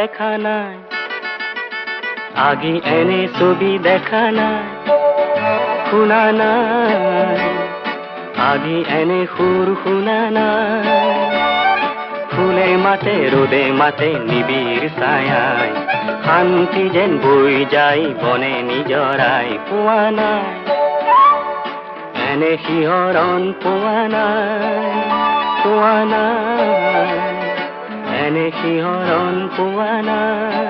দেখা নাই আগে এনে ছবি দেখা নাই শুনা নাই আগে এনে সুৰ শুনা নাই ফুলে মাতে ৰোদে মাতে নিবিড় ছায়ায় শান্তি যেন বই যায় বনে নিজৰাই পোৱা নাই এনে শিহৰণ পোৱা নাই এনে শিহৰণ পোৱা নাই